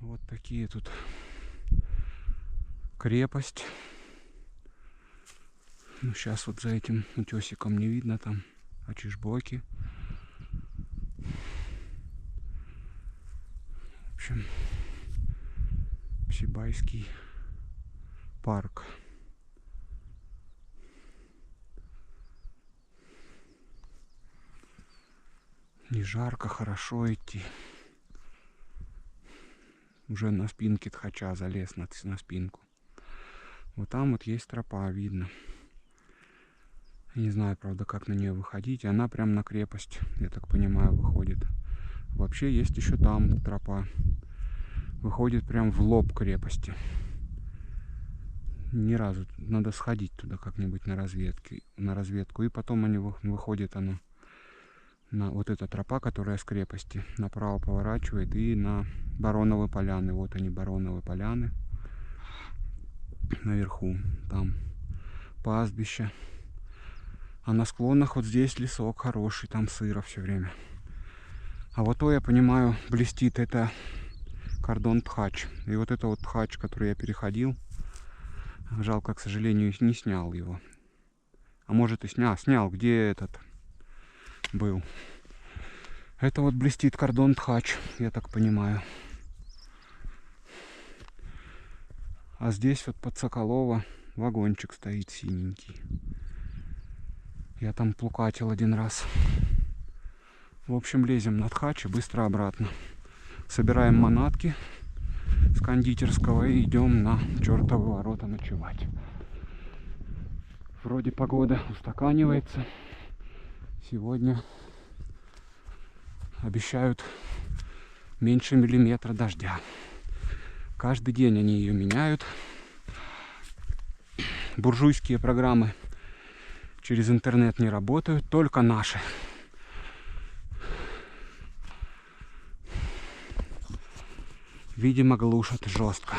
Вот такие тут крепость. Ну, сейчас вот за этим утесиком не видно, там Ачишбоки. В общем, Псибайский парк. Не жарко, хорошо идти. Уже на спинке Тхача залез на спинку. Вот там вот есть тропа, видно. Не знаю, правда, как на нее выходить. Она прям на крепость, я так понимаю, выходит. Вообще есть еще там тропа. Выходит прям в лоб крепости. Ни разу. Надо сходить туда как-нибудь на разведку. И потом они выходит она на вот эта тропа, которая с крепости. Направо поворачивает и на Бароновы поляны. Вот они, Бароновы поляны. Наверху. Там пастбище. А на склонах вот здесь лесок хороший. Там сыро все время. А вот то, я понимаю, блестит, это кордон Тхач. И вот это вот Тхач, который я переходил, жалко, к сожалению, не снял его. А может и снял, где этот был. Это вот блестит кордон Тхач, я так понимаю. А здесь вот под Соколово вагончик стоит синенький. Я там плукатил один раз. В общем, лезем на Тхач и быстро обратно. Собираем манатки с кондитерского и идем на чертовы ворота ночевать. Вроде погода устаканивается. Сегодня обещают меньше миллиметра дождя. Каждый день они ее меняют. Буржуйские программы через интернет не работают, только наши. Видимо, глушат жестко.